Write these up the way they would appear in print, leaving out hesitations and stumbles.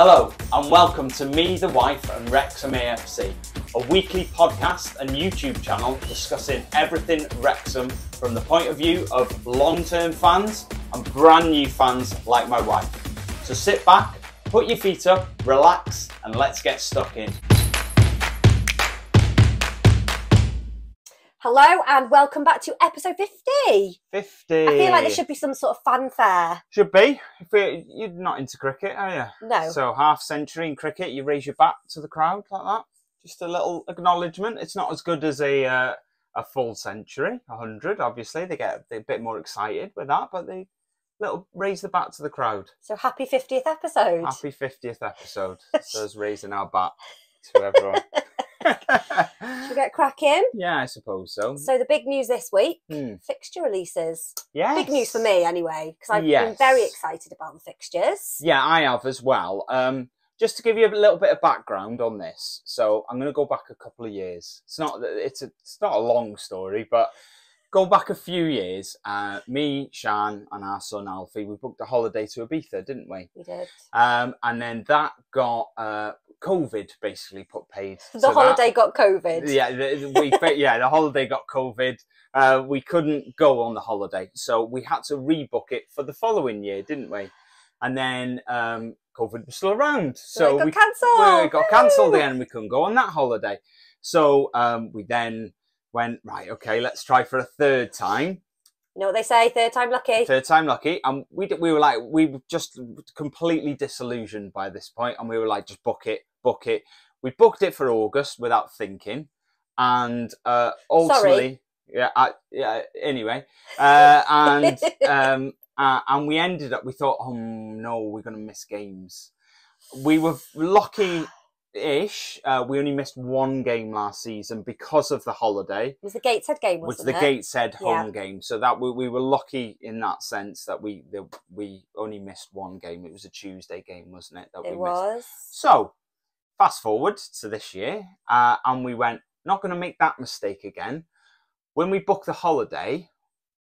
Hello and welcome to Me, the Wife and Wrexham AFC, a weekly podcast and YouTube channel discussing everything Wrexham from the point of view of long-term fans and brand new fans like my wife. So sit back, put your feet up, relax and let's get stuck in. Hello and welcome back to episode 50. 50. I feel like there should be some sort of fanfare. Should be. You're not into cricket, are you? No. So half century in cricket, you raise your bat to the crowd like that. Just a little acknowledgement. It's not as good as a full century, 100. Obviously, they get a bit more excited with that, but they raise the bat to the crowd. So happy 50th episode. Happy 50th episode. So us raising our bat to everyone. Should we get cracking? Yeah, I suppose so. So the big news this week, fixture releases. Yes. Big news for me anyway, because I've been very excited about the fixtures. Yeah, I have as well. Just to give you a little bit of background on this, so I'm going to go back a couple of years. It's not a long story, but go back a few years. Me, Shan, and our son Alfie, we booked a holiday to Ibiza, didn't we? We did. And then that got COVID basically put paid. The holiday got COVID. Yeah, the holiday got COVID. We couldn't go on the holiday, so we had to rebook it for the following year, didn't we? And then COVID was still around, so it got cancelled again. We couldn't go on that holiday, so we then went, right, okay, let's try for a third time. You know what they say, third time lucky. Third time lucky. And we were just completely disillusioned by this point, and we were like, just book it. We booked it for August without thinking, and ultimately, anyway, and we ended up. We thought, oh no, we're going to miss games. We were lucky-ish. We only missed one game last season because of the holiday. It was the Gateshead game, wasn't it? Was the Gateshead home game. So that we were lucky in that sense that we only missed one game. It was a Tuesday game, wasn't it? It was. So fast forward to this year, and we went, not going to make that mistake again. When we book the holiday,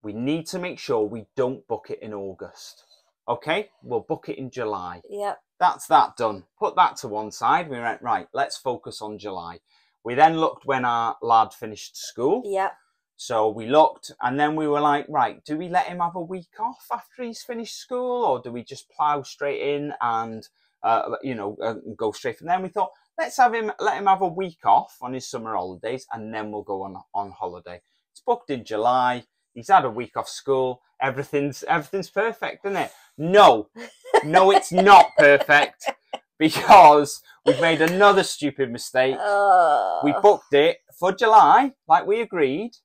we need to make sure we don't book it in August. Okay? We'll book it in July. Yep. That's that done. Put that to one side. We went, right, let's focus on July. We then looked when our lad finished school. Yep. So we looked, and then we were like, right, do we let him have a week off after he's finished school, or do we just plough straight in and go straight from there? And we thought, let him have a week off on his summer holidays, and then we'll go on holiday. It's booked in July. He's had a week off school. Everything's perfect, isn't it? No, it's not perfect, because we've made another stupid mistake. We booked it for July, like we agreed,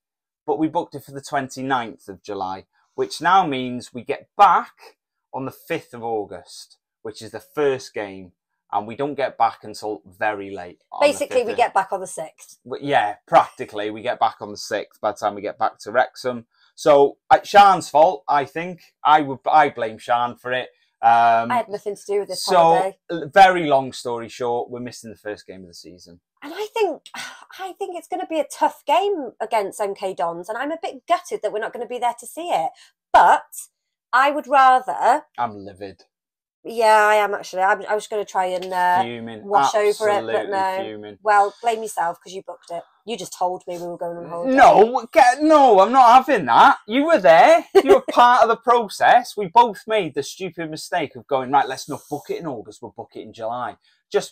but we booked it for the 29th of July, which now means we get back on the 5th of August, which is the first game, and we don't get back until very late. Basically, we get back on the 6th. Yeah, practically, we get back on the 6th by the time we get back to Wrexham. So, Shan's fault, I think. I blame Shan for it. I had nothing to do with this holiday. Very long story short, we're missing the first game of the season. And I think it's going to be a tough game against MK Dons, and I'm a bit gutted that we're not going to be there to see it. But I would rather... I'm livid. Yeah, I am actually. I was going to try and wash over it, but no. Fuming. Well, blame yourself because you booked it. You just told me we were going on holiday. No, I'm not having that. You were there. You were part of the process. We both made the stupid mistake of going, right, let's not book it in August, we'll book it in July.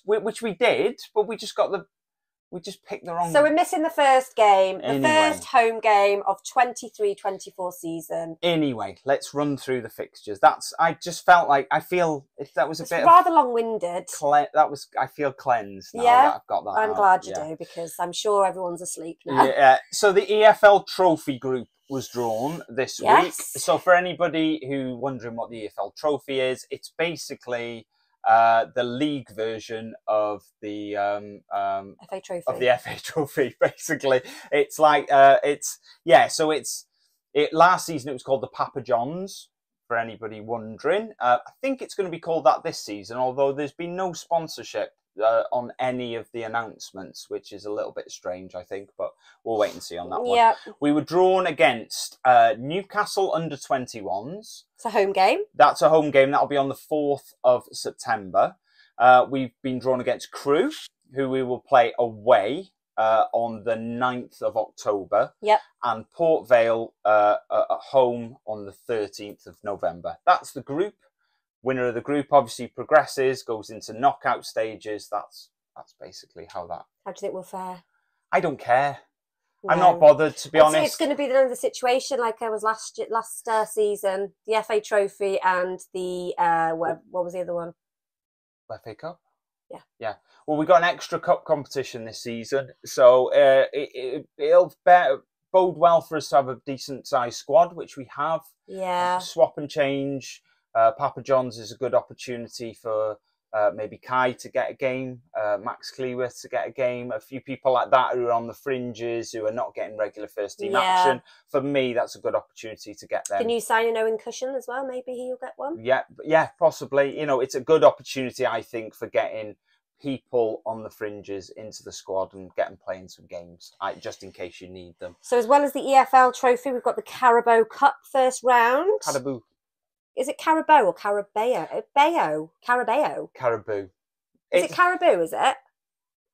Which we did, but we just picked the wrong... So we're missing the first game, first home game of 23-24 season. Anyway, let's run through the fixtures. I just felt like, that was a bit rather long-winded. I feel cleansed now that I've got that I'm glad you do, because I'm sure everyone's asleep now. Yeah. So the EFL Trophy group was drawn this week. So for anybody who wondering what the EFL Trophy is, it's basically... the league version of the FA Trophy. Of the FA Trophy, basically. It's like last season it was called the Papa Johns, for anybody wondering. I think it's going to be called that this season, although there's been no sponsorship on any of the announcements, which is a little bit strange, I think, but we'll wait and see on that one. Yep. We were drawn against Newcastle under-21s. It's a home game. That's a home game. That'll be on the 4th of September. We've been drawn against Crewe, who we will play away on the 9th of October. Yep. And Port Vale at home on the 13th of November. That's the group. Winner of the group obviously progresses, goes into knockout stages. That's basically how that. How do you think we'll fare? I don't care. No. I'm not bothered, to be honest. It's going to be another situation like I was last season. The FA Trophy and the what was the other one? FA Cup. Yeah. Well, we got an extra cup competition this season, so it'll bode well for us to have a decent sized squad, which we have. Yeah. Swap and change. Papa John's is a good opportunity for maybe Kai to get a game, Max Cleworth to get a game, a few people like that who are on the fringes, who are not getting regular first team action. For me, that's a good opportunity to get them. Can you sign an Owen Cushion as well? Maybe he'll get one? Yeah, possibly. You know, it's a good opportunity, I think, for getting people on the fringes into the squad and get them playing some games, just in case you need them. So as well as the EFL Trophy, we've got the Carabao Cup first round. Carabao. Is it Carabao or Carabao? Carabao. Carabao. Is it Carabao, is it?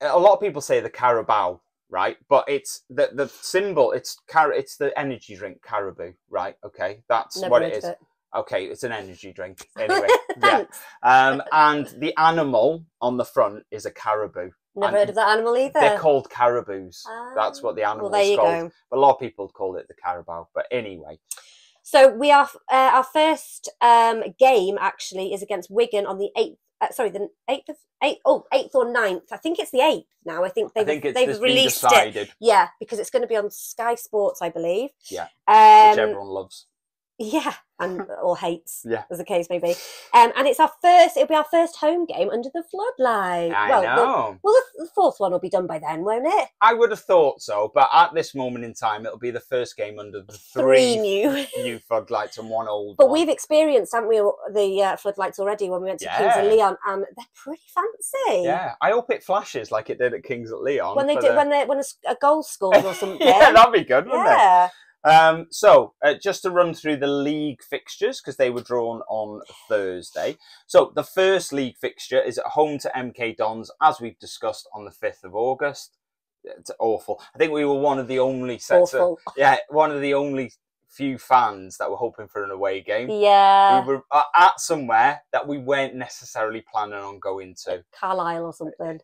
A lot of people say the Carabao, right? But it's the symbol, it's the energy drink Carabao, right? Okay, that's Never what heard it of is. it. Okay, it's an energy drink. Anyway, yeah. And the animal on the front is a caribou. Never heard of that animal either. They're called caribous. That's what the animal's well, there you called. Go. But a lot of people call it the carabao. But anyway. So we are our first game actually is against Wigan on the 8th. The 8th or 9th. I think it's the 8th now. I think they've released it. Yeah, because it's going to be on Sky Sports, I believe. Yeah, which everyone loves. Yeah, or hates, as the case may be. And it'll be our first home game under the floodlight. I know. The fourth one will be done by then, won't it? I would have thought so, but at this moment in time, it'll be the first game under the three new floodlights and one old But one. we've experienced, haven't we, the floodlights already when we went to Kings of Leon, and they're pretty fancy. Yeah, I hope it flashes like it did at Kings of Leon. When a goal scored or something. Yeah, that'd be good, wouldn't it? So just to run through the league fixtures, because they were drawn on Thursday. So the first league fixture is at home to MK Dons, as we've discussed, on the 5th of August. It's awful. I think we were one of the only one of the only few fans that were hoping for an away game. Yeah. We were at somewhere that we weren't necessarily planning on going to. Carlisle or something.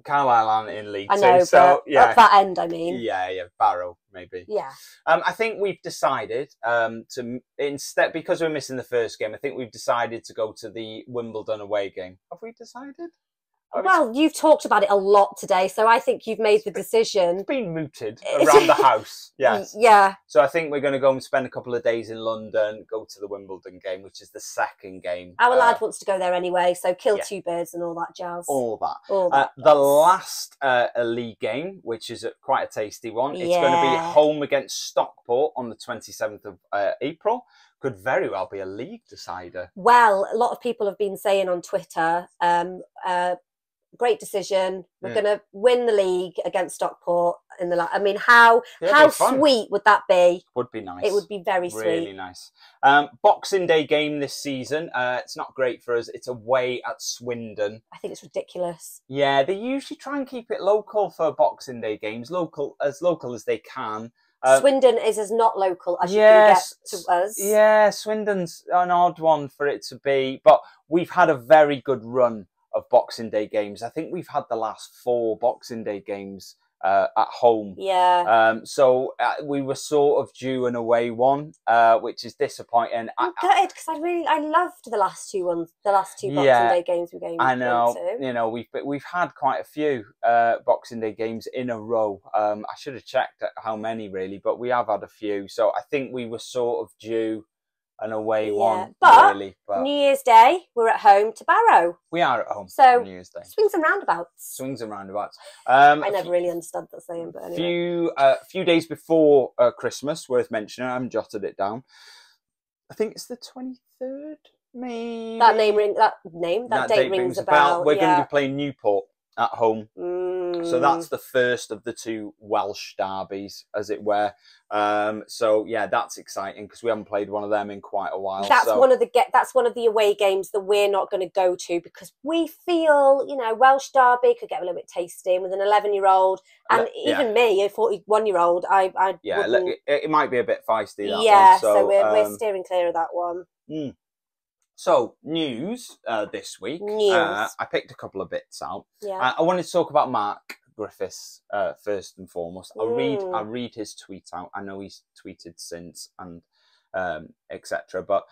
Carlisle aren't in League 2. I know, so up that end, I mean. Yeah, Barrow, maybe. Yeah. I think we've decided to, instead, because we're missing the first game, I think we've decided to go to the Wimbledon away game. Have we decided? Well, you've talked about it a lot today, so I think you've made the decision. It's been mooted around the house, yes. Yeah. So I think we're going to go and spend a couple of days in London, go to the Wimbledon game, which is the second game. Our lad wants to go there anyway, so kill two birds and all that jazz. All that. The last league game, which is quite a tasty one, it's going to be home against Stockport on the 27th of April. Could very well be a league decider. Well, a lot of people have been saying on Twitter, great decision. We're going to win the league against Stockport in the. I mean, how sweet would that be? Would be nice. It would be very sweet. Really nice. Boxing Day game this season. It's not great for us. It's away at Swindon. I think it's ridiculous. Yeah, they usually try and keep it local for Boxing Day games, local as they can. Swindon is as not local as you can get to us. Yeah, Swindon's an odd one for it to be, but we've had a very good run of Boxing Day games. I think we've had the last 4 Boxing Day games at home. Yeah. So we were sort of due an away one, which is disappointing. I'm gutted because I loved the last two Boxing Day games we gave. I know. You know, we've had quite a few Boxing Day games in a row. I should have checked how many really, but we have had a few. So I think we were sort of due an away one, really. But New Year's Day, we're at home to Barrow. We are at home so on New Year's Day. Swings and roundabouts. I never really understood that saying, but anyway. Few days before Christmas, worth mentioning, I haven't jotted it down. I think it's the 23rd, maybe. That date rings a bell. We're going to be playing Newport at home. So that's the first of the two Welsh derbies, as it were. So yeah, that's exciting because we haven't played one of them in quite a while. That's one of the away games that we're not going to go to because we feel, you know, Welsh derby could get a little bit tasty. And with an 11-year-old and even me, a 41-year-old, I it might be a bit feisty. That one, so we're steering clear of that one. So, news this week. I picked a couple of bits out. Yeah. I wanted to talk about Mark Griffiths first and foremost. I'll read his tweet out. I know he's tweeted since and etc. But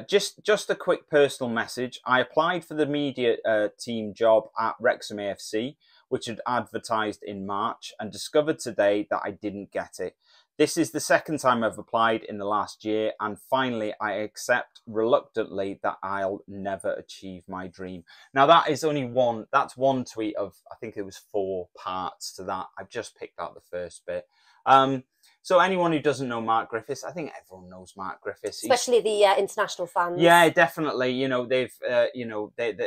just a quick personal message. I applied for the media team job at Wrexham AFC, which had advertised in March, and discovered today that I didn't get it. This is the second time I've applied in the last year, and finally I accept reluctantly that I'll never achieve my dream. Now that is that's one tweet of, I think it was 4 parts to that. I've just picked out the first bit. So anyone who doesn't know Mark Griffiths, I think everyone knows Mark Griffiths, especially the international fans. Yeah, definitely. You know, they've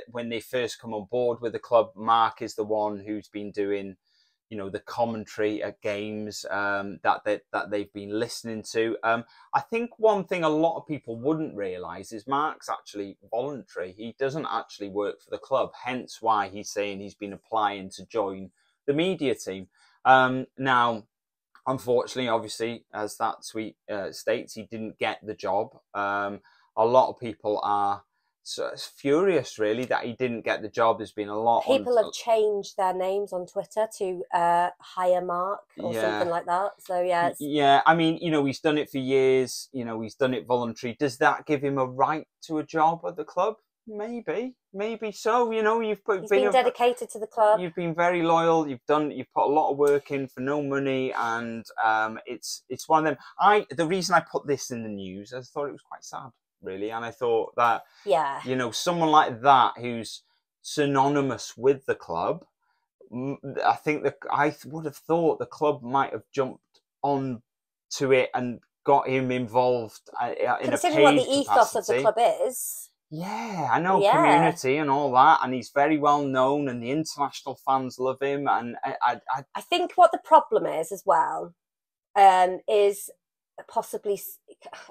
when they first come on board with the club, Mark is the one who's been doing, you know, the commentary at games that they've been listening to. I think one thing a lot of people wouldn't realise is Mark's actually voluntary. He doesn't actually work for the club, hence why he's saying he's been applying to join the media team. Now, unfortunately, obviously, as that tweet states, he didn't get the job. A lot of people are furious, really, that he didn't get the job. There's been a lot. People have changed their names on Twitter to Hire Mark or something like that. So yeah, yeah. I mean, you know, he's done it for years. You know, he's done it voluntary. Does that give him a right to a job at the club? Maybe so. You know, you've been dedicated to the club. You've been very loyal. You've put a lot of work in for no money, and it's one of them. The reason I put this in the news, I thought it was quite sad, really, and I thought that, you know, someone like that who's synonymous with the club, I would have thought the club might have jumped on to it and got him involved in a paid capacity. Considering what the ethos of the club is. Yeah, I know, community and all that, and he's very well known, and the international fans love him. And I think what the problem is as well is possibly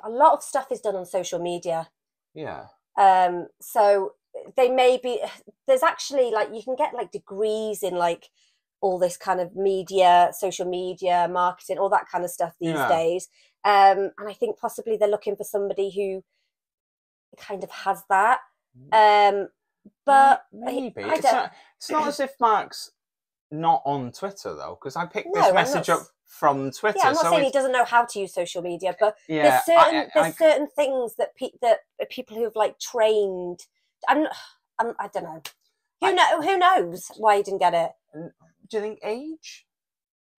a lot of stuff is done on social media. Yeah. So there's actually, like, you can get like degrees in like all this kind of media, social media, marketing, all that kind of stuff these days. And I think possibly they're looking for somebody who kind of has that, but maybe it's not as if Mark's not on Twitter though, because I picked this message up from Twitter. Yeah, I'm not saying he doesn't know how to use social media, but there's certain things that people who've like trained. I don't know. Who knows why he didn't get it? Do you think age?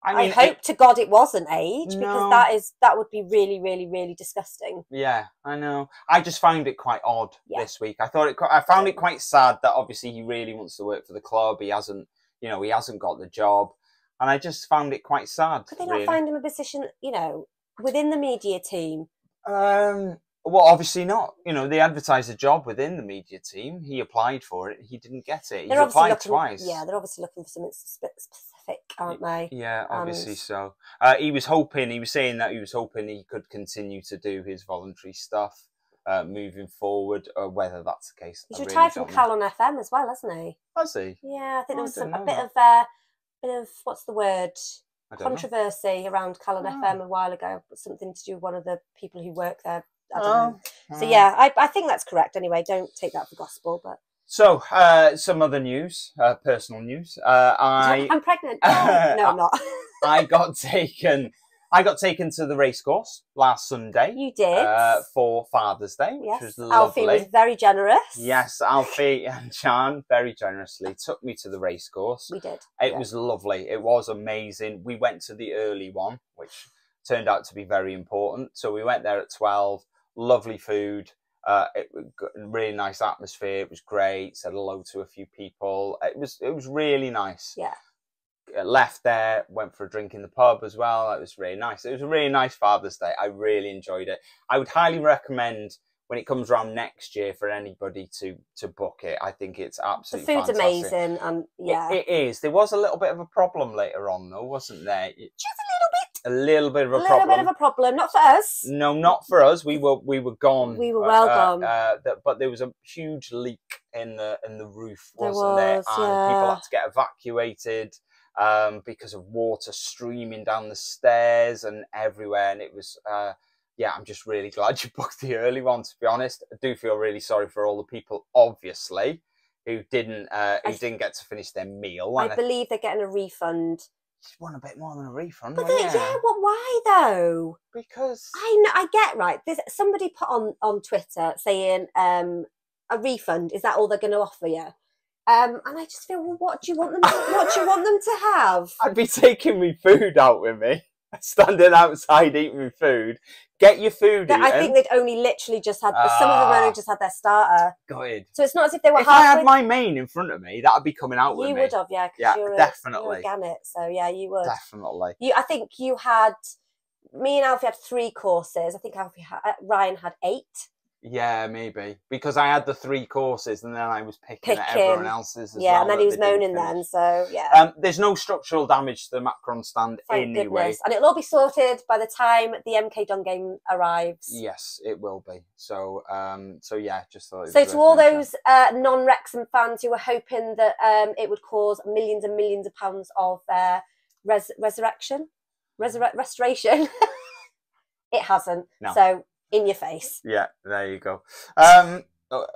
I hope to God it wasn't age, because that would be really, really, really disgusting. Yeah, I know. I just found it quite odd this week. I found it quite sad that obviously he really wants to work for the club. He hasn't got the job, and I just found it quite sad. Could they not find him a position, you know, within the media team? Well, obviously not. You know, they advertised a job within the media team. He applied for it. He didn't get it. He's applied twice. Yeah, they're obviously looking for something specific, aren't they? Yeah, obviously so. He was saying that he was hoping he could continue to do his voluntary stuff moving forward, or whether that's the case. He's retired from Cal on FM as well, hasn't he? Has he? Yeah, I think there was a bit of what's the word? Controversy around Cal on FM a while ago. Something to do with one of the people who work there. I don't know. So yeah, I think that's correct. Anyway, don't take that for gospel. But so some other news, personal news. I'm pregnant. No, I'm not. I got taken to the racecourse last Sunday. You did for Father's Day, which was lovely. Alfie was very generous. Yes, Alfie and Jan very generously took me to the racecourse. We did. It was lovely. It was amazing. We went to the early one, which turned out to be very important. So we went there at 12. Lovely food, really nice atmosphere. It was great. Said hello to a few people. It was really nice. Yeah. Left there, went for a drink in the pub as well. It was really nice. It was a really nice Father's Day. I really enjoyed it. I would highly recommend when it comes around next year for anybody to book it, I think it's absolutely the food's fantastic. amazing, and yeah, it is. There was a little bit of a problem later on, though, wasn't there? Just a little bit. A little bit of a problem. A little bit of a problem, not for us. No, not for us. We were gone. We were well gone. But there was a huge leak in the roof, wasn't there? And people had to get evacuated because of water streaming down the stairs and everywhere. And it was, yeah, I'm just really glad you booked the early one. To be honest, I do feel really sorry for all the people, obviously, who didn't get to finish their meal. I believe they're getting a refund. You want a bit more than a refund, but well, why though? Because I get right. There's somebody put on Twitter saying a refund. Is that all they're going to offer you? And I just feel, well, what do you want them to have? I'd be taking my food out with me, standing outside eating my food. Get your food. I think they'd only literally just had some of them only just had their starter. Got it. So it's not as if they were. If I had my main in front of me, that'd be coming out with me. You would have, yeah. Yeah, definitely. You're a so yeah, you would. Definitely. I think you had. Me and Alfie had 3 courses. I think Ryan had 8. Yeah, maybe. Because I had the 3 courses and then I was picking at everyone else's as well. And then he was moaning then, so yeah. There's no structural damage to the Macron stand anyway. Goodness. And it'll all be sorted by the time the MK Don game arrives. Yes, it will be. So yeah, just thought so to all those non-Wrexham fans who were hoping that it would cause millions and millions of pounds of restoration, it hasn't. No. So in your face. Yeah, there you go.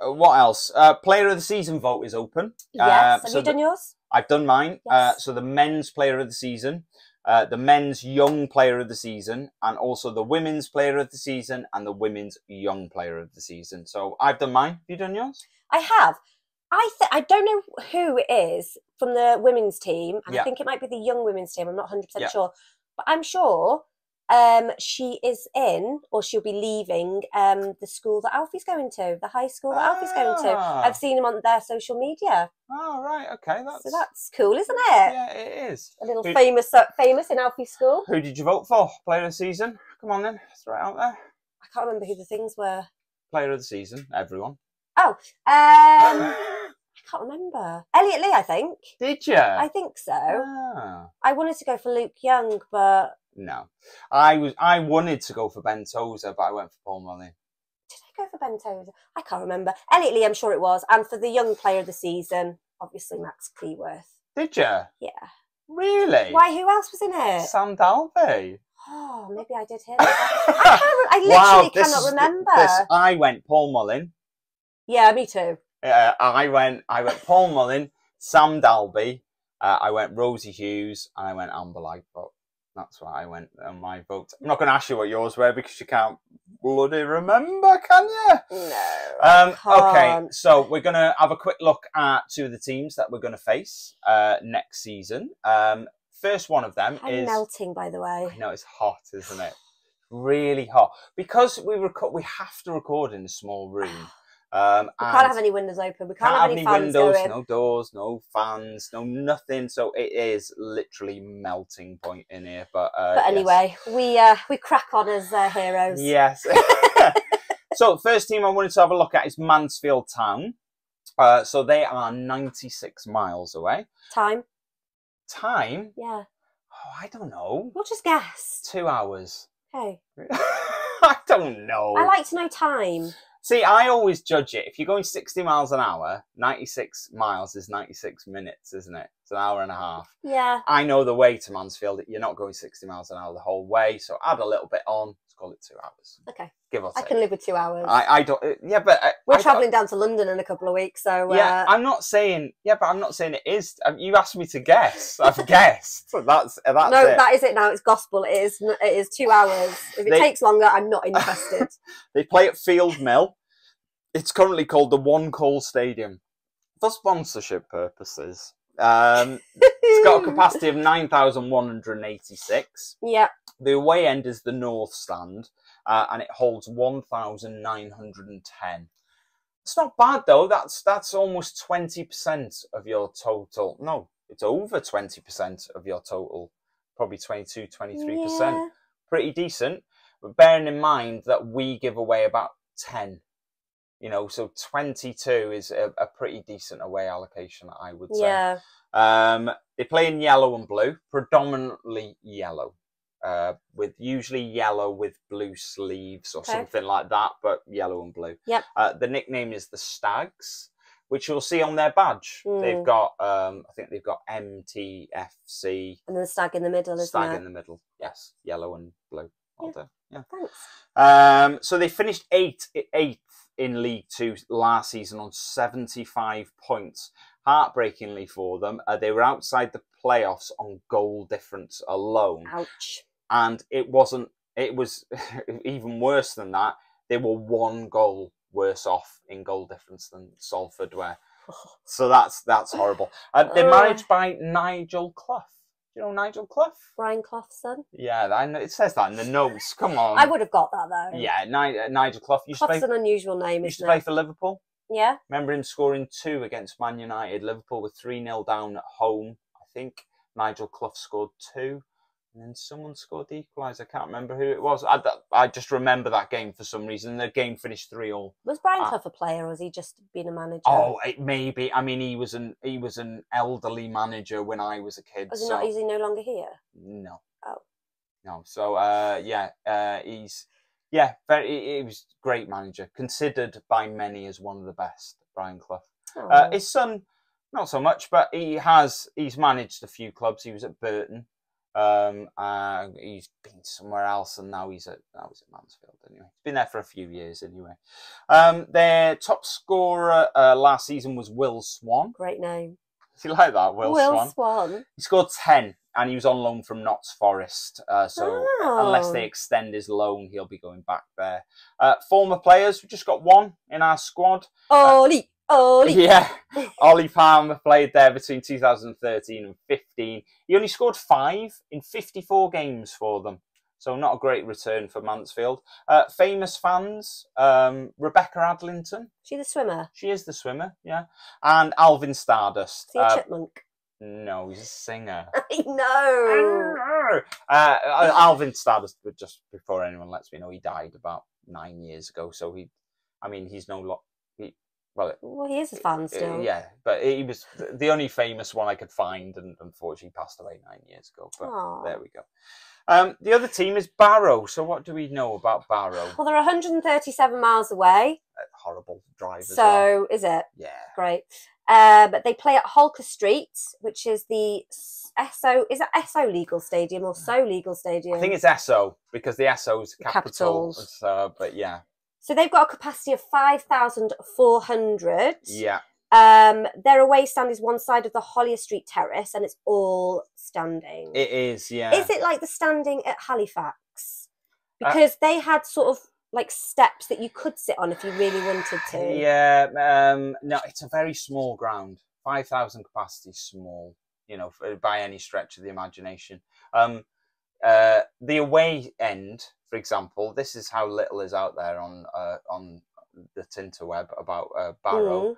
What else? Player of the season vote is open. Yes. Have you done yours? I've done mine. Yes. So the men's player of the season, the men's young player of the season, and also the women's player of the season and the women's young player of the season. So I've done mine. Have you done yours? I have. I don't know who it is from the women's team, and I think it might be the young women's team. I'm not 100% sure, but I'm sure she is in, or she'll be leaving, the school that Alfie's going to, the high school that Alfie's going to. I've seen him on their social media. Oh, right, okay. So that's cool, isn't it? Yeah, it is. A little famous in Alfie's school. Who did you vote for? Player of the season? Come on then, throw it out there. I can't remember who the things were. Player of the season, everyone. Oh, I can't remember. Elliot Lee, I think. Did you? I think so. I wanted to go for Luke Young, but... No. I wanted to go for Ben Tozer, but I went for Paul Mullin. Did I go for Ben Tozer? I can't remember. Elliot Lee, I'm sure it was. And for the young player of the season, obviously Max Cleworth. Did you? Yeah. Really? Why, who else was in it? Sam Dalby. Oh, maybe I did hear that. I literally cannot remember. I went Paul Mullin. Yeah, me too. I went Paul Mullin, Sam Dalby, I went Rosie Hughes, and I went Amber Lightfoot. That's why I went on my vote. I'm not going to ask you what yours were because you can't bloody remember, can you? No. Okay, so we're going to have a quick look at 2 of the teams that we're going to face next season. First one of them is... melting, by the way. I know, it's hot, isn't it? Really hot. Because we have to record in a small room. We can't have any windows open. We can't have any fans windows, going. no doors, no fans, no nothing. So it is literally melting point in here. But anyway, we crack on as heroes. Yes. So first team I wanted to have a look at is Mansfield Town. So they are 96 miles away. Time? Yeah. Oh, I don't know. We'll just guess. 2 hours. Okay. I don't know. I like to know time. See, I always judge it. If you're going 60 miles an hour, 96 miles is 96 minutes, isn't it? It's an hour and a half. Yeah. I know the way to Mansfield. You're not going 60 miles an hour the whole way. So add a little bit on. Let's call it 2 hours. Okay. Give or take. I can live with 2 hours. I don't... Yeah, but... We're travelling down to London in a couple of weeks, so... Yeah, I'm not saying... Yeah, but I'm not saying it is... You asked me to guess. I've guessed. So that's it. No, that is it now. It's gospel. It is 2 hours. If it takes longer, I'm not interested. They play at Field Mill. It's currently called the One Call Stadium for sponsorship purposes. It's got a capacity of 9,186. Yeah. The away end is the North Stand, and it holds 1,910. It's not bad though. That's almost 20% of your total. No, it's over 20% of your total. Probably 22, 23%. Yeah. Pretty decent. But bearing in mind that we give away about 10 You know, so 22 is a pretty decent away allocation, I would say. Yeah. They play in yellow and blue, predominantly yellow, with usually yellow with blue sleeves or something like that, but yellow and blue. Yep. The nickname is the Stags, which you'll see on their badge. They've got, I think they've got MTFC. And then the stag in the middle, isn't it? Stag in the middle, yes. Yellow and blue. Well done. Yeah. Thanks. So they finished eighth in League Two last season on 75 points. Heartbreakingly for them, they were outside the playoffs on goal difference alone. Ouch. And it was even worse than that. They were 1 goal worse off in goal difference than Salford were. So that's horrible. They're managed by Nigel Clough. Do you know Nigel Clough? Brian Clough's son? Yeah, I know, it says that in the notes. Come on. I would have got that, though. Yeah, Nigel Clough. Clough's an unusual name, used to play for Liverpool. Yeah. Remember him scoring 2 against Man United. Liverpool were 3-0 down at home. I think Nigel Clough scored 2. And then someone scored the equaliser. I can't remember who it was. I just remember that game for some reason. The game finished 3-3. Was Brian Clough a player, or was he just been a manager? Oh, it may be. I mean, he was an elderly manager when I was a kid. Is he no longer here? No. Oh. No. So he was a great manager, considered by many as one of the best. Brian Clough. His son, not so much, but he's managed a few clubs. He was at Burton. He's been somewhere else, and now he's at Mansfield. Anyway, he's been there for a few years. Anyway, their top scorer last season was Will Swan. Great name. Do you like that, Will Swan? He scored 10, and he was on loan from Notts Forest. So unless they extend his loan, he'll be going back there. Former players, we've just got one in our squad. Ollie. Yeah, Ollie Palmer played there between 2013 and 15. He only scored 5 in 54 games for them, so not a great return for Mansfield. Famous fans, Rebecca Adlington. She the swimmer? She is the swimmer, yeah. And Alvin Stardust. Is he a chipmunk? No, he's a singer. I know. Alvin Stardust, but just before anyone lets me know, he died about 9 years ago, so he's no lot. Well, he is a fan still. Yeah, but he was the only famous one I could find, and unfortunately passed away 9 years ago. But there we go. The other team is Barrow. So what do we know about Barrow? Well, they're 137 miles away. Horrible drive as well. So, is it? Yeah. Great. But they play at Holker Street, which is the SO. Is that SO Legal Stadium or SO Legal Stadium? I think it's SO, because the SO is capital. But yeah. So they've got a capacity of 5,400. Yeah. Their away stand is one side of the Hollier Street Terrace, and it's all standing. It is, yeah. Is it like the standing at Halifax? Because they had sort of like steps that you could sit on if you really wanted to. Yeah. No, it's a very small ground. 5,000 capacity is small, by any stretch of the imagination. The away end, for example, this is how little is out there on the Tinterweb about Barrow.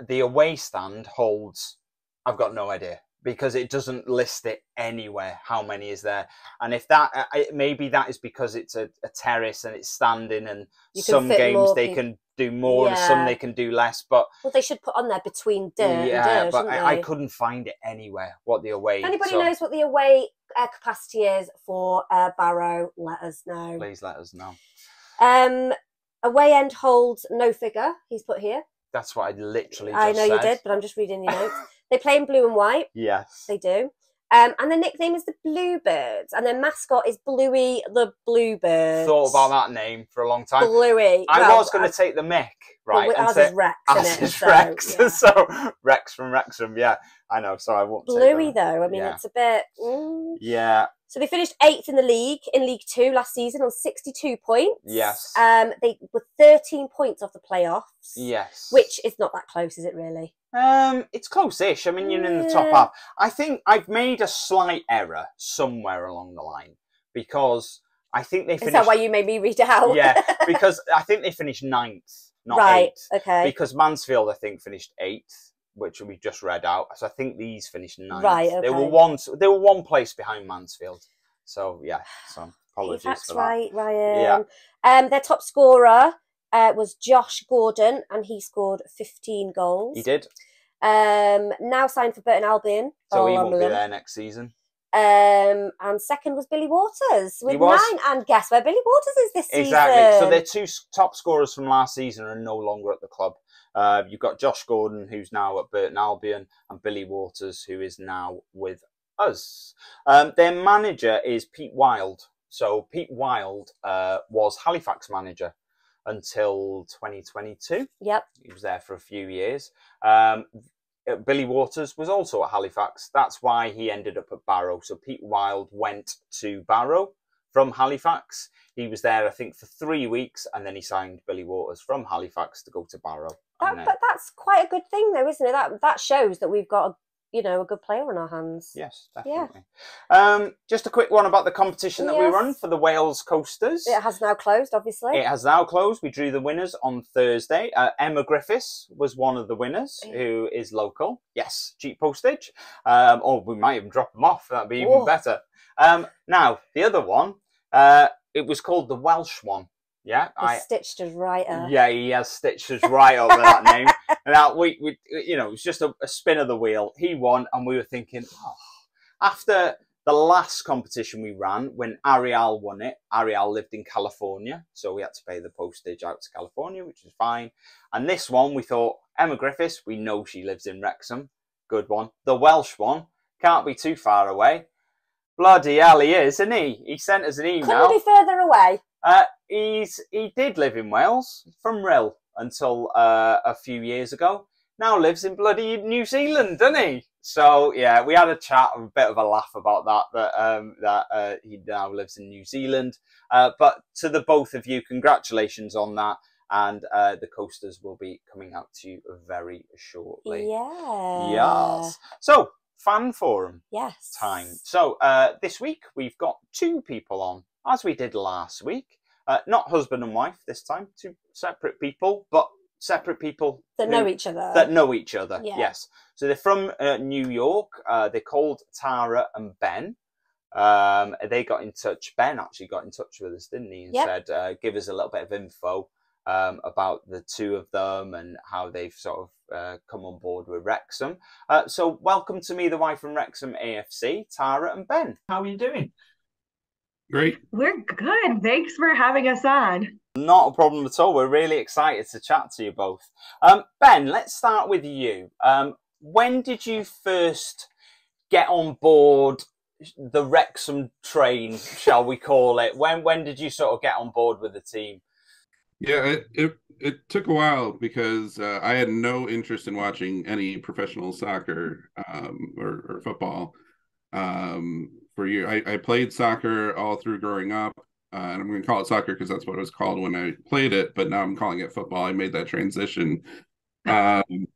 The away stand holds, I've got no idea, because it doesn't list it anywhere how many is there. And if that, maybe that is because it's a terrace and it's standing, and some games they can do more and some they can do less. But they should put on there between dirt and dirt, but I couldn't find it anywhere what the away. If anybody knows what the away capacity is for Barrow, let us know. Please let us know. Away end holds no figure. He's put here. That's what I literally just I know said. You did, but I'm just reading your notes. They play in blue and white. Yes. They do. And their nickname is the Bluebirds, and their mascot is Bluey the Bluebird. Thought about that name for a long time. Bluey. I was going to take the Mick, right? Well, ours is Rex, isn't it? Rex. Yeah. So Rex from Wrexham, yeah. I know, so I won't Bluey, though. I mean, it's a bit... Yeah. So they finished 8th in the league, in League 2 last season, on 62 points. Yes. They were 13 points off the playoffs. Yes. Which is not that close, is it, really? It's close-ish. I mean, you're in the top half. I think I've made a slight error somewhere along the line, because I think they finished... Is that why you made me read it out? Yeah, because I think they finished 9th, not 8th. Okay. Because Mansfield, I think, finished 8th, which we just read out. So I think these finished 9th. Right, okay. They were one place behind Mansfield. So, yeah, so apologies That's for that. right, Ryan. Yeah. Their top scorer was Josh Gordon, and he scored 15 goals. He did. Now signed for Burton Albion. So he won't be there next season. And second was Billy Waters with 9. And guess where Billy Waters is this season? Exactly. So their 2 top scorers from last season are no longer at the club. You've got Josh Gordon, who's now at Burton Albion, and Billy Waters, who is now with us. Their manager is Pete Wild. So Pete Wild was Halifax manager until 2022. Yep. He was there for a few years. Billy Waters was also at Halifax. That's why he ended up at Barrow. So Pete Wild went to Barrow from Halifax. He was there, I think, for 3 weeks, and then he signed Billy Waters from Halifax to go to Barrow. But that's quite a good thing, though, isn't it? That shows that we've got a good player on our hands. Yes, definitely. Yeah. Just a quick one about the competition that we run for the Wales Coasters. It has now closed, obviously. It has now closed. We drew the winners on Thursday. Emma Griffiths was one of the winners, who is local. Yes, cheap postage. Or we might even drop them off. That'd be even better. Now, the other one, it was called the Welsh one. Yeah, stitched us right up. Yeah, he has stitched us right up with that name. Now we it was just a spin of the wheel. He won, and we were thinking, after the last competition we ran, when Ariel won it, Ariel lived in California, so we had to pay the postage out to California, which is fine. And this one, we thought, Emma Griffiths, we know she lives in Wrexham. Good one. The Welsh one, can't be too far away. Bloody hell, he is, isn't he? He sent us an email. Couldn't be further away. He did live in Wales, from Rhyl, until a few years ago. Now lives in bloody New Zealand, doesn't he? So yeah, we had a chat, a bit of a laugh about that he now lives in New Zealand. But to the both of you, congratulations on that. And the coasters will be coming out to you very shortly. Yeah. Yes. So, fan forum. Yes. Time. So this week we've got 2 people on, as we did last week. Not husband and wife this time, 2 separate people, but separate people that know each other. That know each other, yeah. Yes. So they're from New York. They're called Tara and Ben. They got in touch. Ben actually got in touch with us, didn't he? And said, give us a little bit of info about the 2 of them and how they've sort of come on board with Wrexham. So welcome to Me, the Wife from Wrexham AFC, Tara and Ben. How are you doing? Great. We're good. Thanks for having us on. Not a problem at all. We're really excited to chat to you both. Ben, let's start with you. When did you first get on board the Wrexham train, shall we call it? When did you sort of get on board with the team? Yeah, it took a while because I had no interest in watching any professional soccer or football. For you, I played soccer all through growing up, and I'm going to call it soccer because that's what it was called when I played it. But now I'm calling it football. I made that transition, and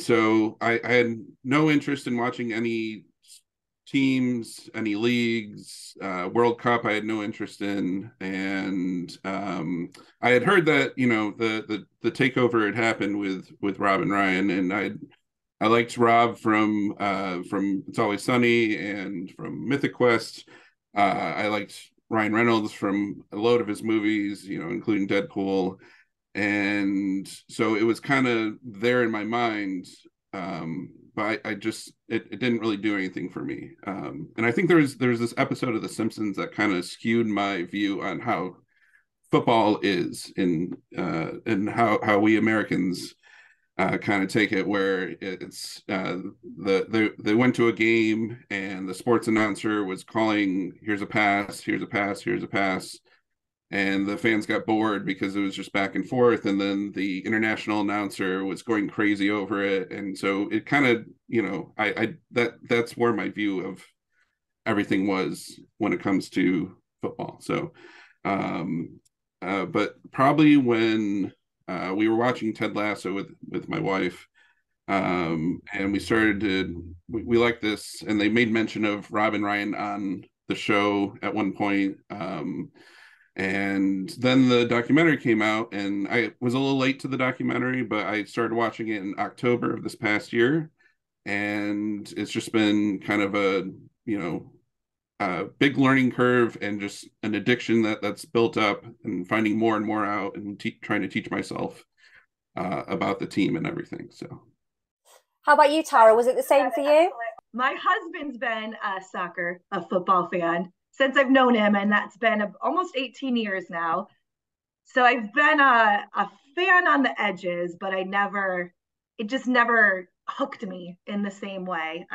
so I had no interest in watching any teams, any leagues, World Cup. I had no interest in, and I had heard that the takeover had happened with Rob and Ryan, and I liked Rob from It's Always Sunny and from Mythic Quest. I liked Ryan Reynolds from a load of his movies, including Deadpool. And so it was kind of there in my mind. But it didn't really do anything for me. And I think there's this episode of The Simpsons that kind of skewed my view on how football is and how we Americans kind of take it, where it's they went to a game and the sports announcer was calling, here's a pass, here's a pass, here's a pass, and the fans got bored because it was just back and forth, and then the international announcer was going crazy over it, and so it kind of that's where my view of everything was when it comes to football. So but probably when we were watching Ted Lasso with my wife, and we liked this, and they made mention of Rob and Ryan on the show at one point, and then the documentary came out, and I was a little late to the documentary, but I started watching it in October of this past year, and it's just been kind of a big learning curve and just an addiction that's built up, and finding more and more out, and trying to teach myself about the team and everything. So how about you, Tara? Was it the same for you? My husband's been a football fan since I've known him, and that's been almost 18 years now. So I've been a fan on the edges, but it just never hooked me in the same way.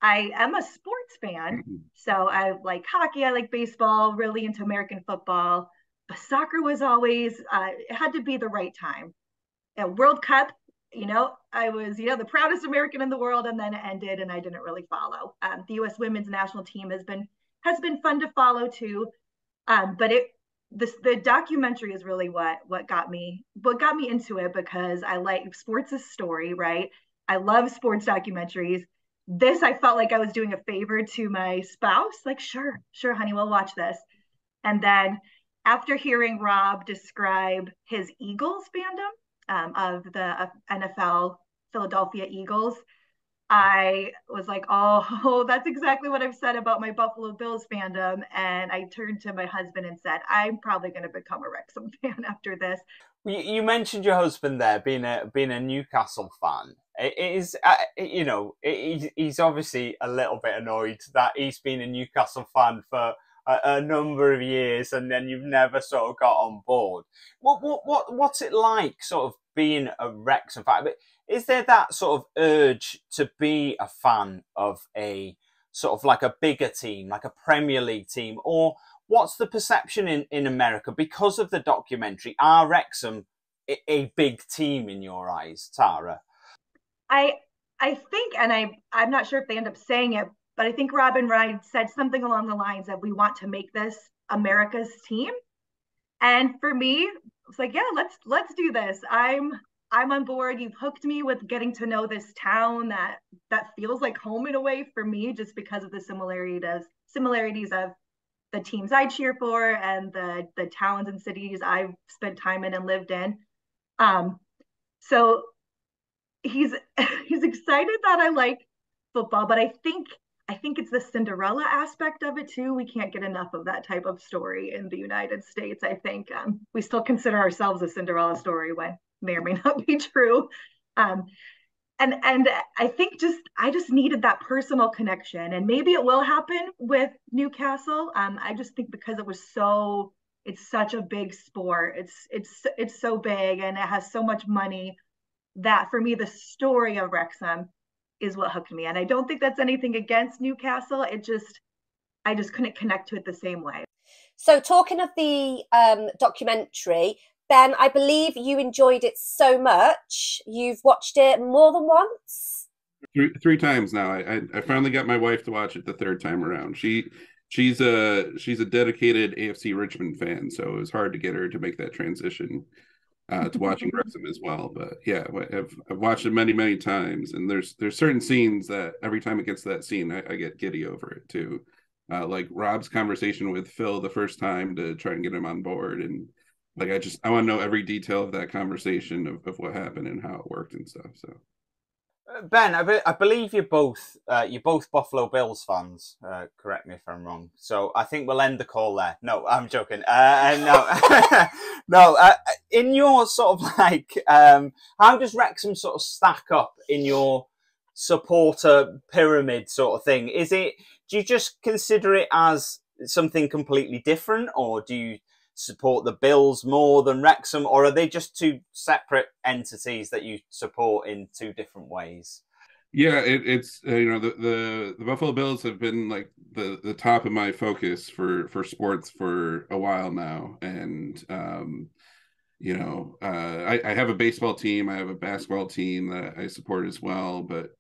I am a sports fan, so I like hockey, I like baseball, really into American football. But soccer was always, it had to be the right time. World Cup, I was, the proudest American in the world, and then it ended, and I didn't really follow. The U.S. women's national team has been fun to follow too, but the documentary is really what got me into it, because I like sports' story, right? I love sports documentaries. This, I felt like I was doing a favor to my spouse. Like, sure, honey, we'll watch this. And then after hearing Rob describe his Eagles fandom of the NFL Philadelphia Eagles, I was like, oh, that's exactly what I've said about my Buffalo Bills fandom. And I turned to my husband and said, I'm probably going to become a Wrexham fan after this. You mentioned your husband there being a Newcastle fan. It is, he's obviously a little bit annoyed that he's been a Newcastle fan for a number of years, and then you've never sort of got on board. What's it like, sort of being a Wrexham fan? But is there that sort of urge to be a fan of a sort of like a bigger team, like a Premier League team, or what's the perception in America because of the documentary? Are Wrexham a big team in your eyes, Tara? I think, and I'm not sure if they end up saying it, but I think Rob and Ryan said something along the lines of, we want to make this America's team. And for me, it's like, yeah, let's do this. I'm on board. You've hooked me with getting to know this town that feels like home in a way for me, just because of the similarities of the teams I cheer for and the towns and cities I've spent time in and lived in. So he's excited that I like football, but I think it's the Cinderella aspect of it too. We can't get enough of that type of story in the United States. I think we still consider ourselves a Cinderella story, when may or may not be true. And I think I just needed that personal connection, and maybe it will happen with Newcastle. I just think because it's such a big sport. It's so big, and it has so much money, that for me, the story of Wrexham is what hooked me. And I don't think that's anything against Newcastle. I just couldn't connect to it the same way. So talking of the documentary, Ben, I believe you enjoyed it so much. You've watched it more than once? Three times now. I finally got my wife to watch it the third time around. She's a dedicated AFC Richmond fan, so it was hard to get her to make that transition to watching Wrexham as well. But yeah, I've watched it many times, and there's certain scenes that every time it gets to that scene, I get giddy over it too. Like Rob's conversation with Phil the first time to try and get him on board, and like I want to know every detail of that conversation of what happened and how it worked and stuff. So Ben, I believe you're both Buffalo Bills fans. Correct me if I'm wrong. So I think we'll end the call there. No, I'm joking. No. In your sort of like, how does Wrexham sort of stack up in your supporter pyramid sort of thing? Do you just consider it as something completely different, or do you support the Bills more than Wrexham, or are they just two separate entities that you support in two different ways? Yeah, it's the Buffalo Bills have been like the top of my focus for sports for a while now, and I have a baseball team, I have a basketball team that I support as well, but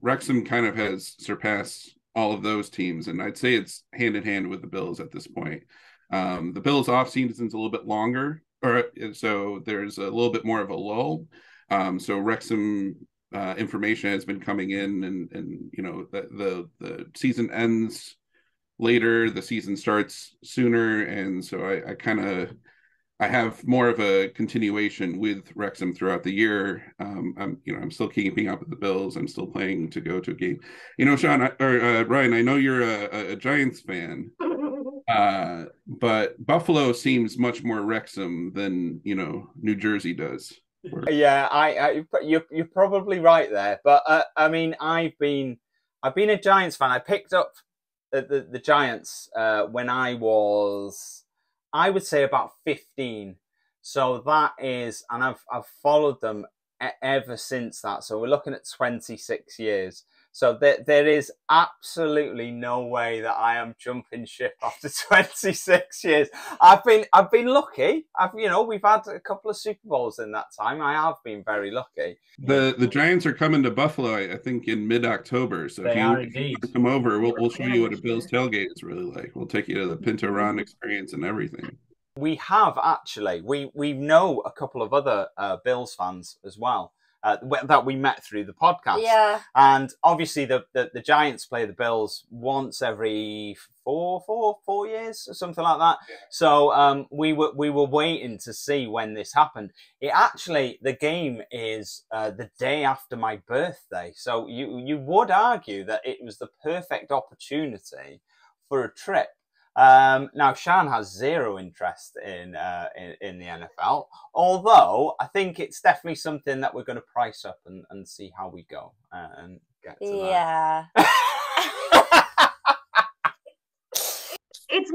Wrexham kind of has surpassed all of those teams, and I'd say it's hand in hand with the Bills at this point. The Bills off season's a little bit longer, so there's a little bit more of a lull. So Wrexham information has been coming in, and the season ends later, the season starts sooner, and so I kind of I have more of a continuation with Wrexham throughout the year. I'm still keeping up with the Bills. I'm still planning to go to a game. Sean or Ryan, I know you're a Giants fan, but Buffalo seems much more Wrexham than New Jersey does. Yeah, you're probably right there. But I mean, I've been a Giants fan. I picked up the Giants when I was, I would say, about 15. So that is, and I've followed them ever since that. So we're looking at 26 years. So there is absolutely no way that I am jumping ship after 26 years. I've been lucky. We've had a couple of Super Bowls in that time. I have been very lucky. The Giants are coming to Buffalo, I think, in mid-October. So if you come over, we'll show you what a Bills tailgate is really like. We'll take you to the Pinto Ron experience and everything. We have actually. We know a couple of other Bills fans as well. That we met through the podcast. Yeah. And obviously the Giants play the Bills once every four years or something like that. Yeah. So we were waiting to see when this happened. The game is the day after my birthday. So you would argue that it was the perfect opportunity for a trip. Now Shan has zero interest in the NFL, although I think it's definitely something that we're going to price up and see how we go and get to that. It's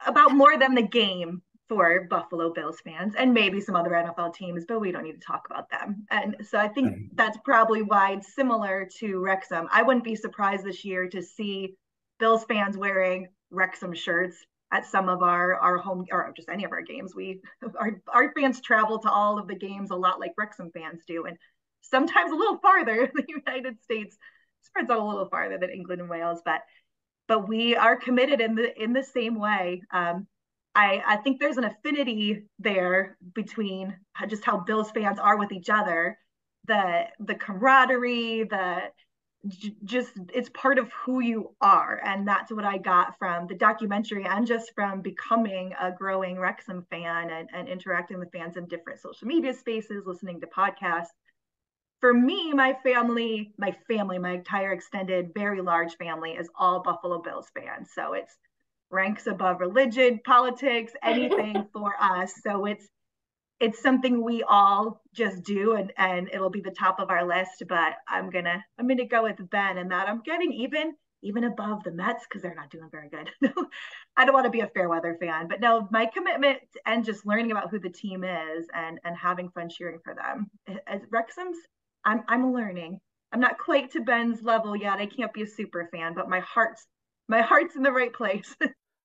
about more than the game for Buffalo Bills fans and maybe some other NFL teams, but we don't need to talk about them. And so I think that's probably why it's similar to Wrexham. I wouldn't be surprised this year to see Bills fans wearing Wrexham shirts at some of our home, or just any of our games. Our fans travel to all of the games a lot like Wrexham fans do, and sometimes a little farther. The United States spreads out a little farther than England and Wales, but we are committed in the same way. I think there's an affinity there between just how Bills fans are with each other, the camaraderie, it's part of who you are. And that's what I got from the documentary and just from becoming a growing Wrexham fan and interacting with fans in different social media spaces, listening to podcasts. For me, my entire extended, very large family is all Buffalo Bills fans. So it's ranks above religion, politics, anything for us. So it's something we all just do, and it'll be the top of our list. But I'm gonna go with Ben, and that I'm getting even above the Mets because they're not doing very good. I don't want to be a fair weather fan, but no, my commitment and just learning about who the team is and having fun cheering for them. As Wrexham's, I'm learning. I'm not quite to Ben's level yet. I can't be a super fan, but my heart's in the right place.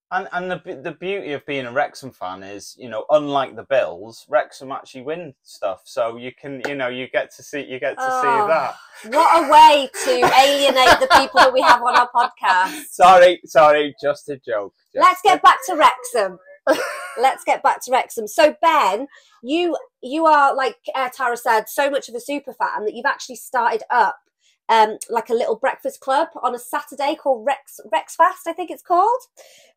And the beauty of being a Wrexham fan is, unlike the Bills, Wrexham actually win stuff. So you can, you get to see that. What a way to alienate the people that we have on our podcast. Sorry, just a joke. Let's get back to Wrexham. So Ben, you are, like Tara said, so much of a super fan that you've actually started up like a little breakfast club on a Saturday called Wrexfast, I think it's called.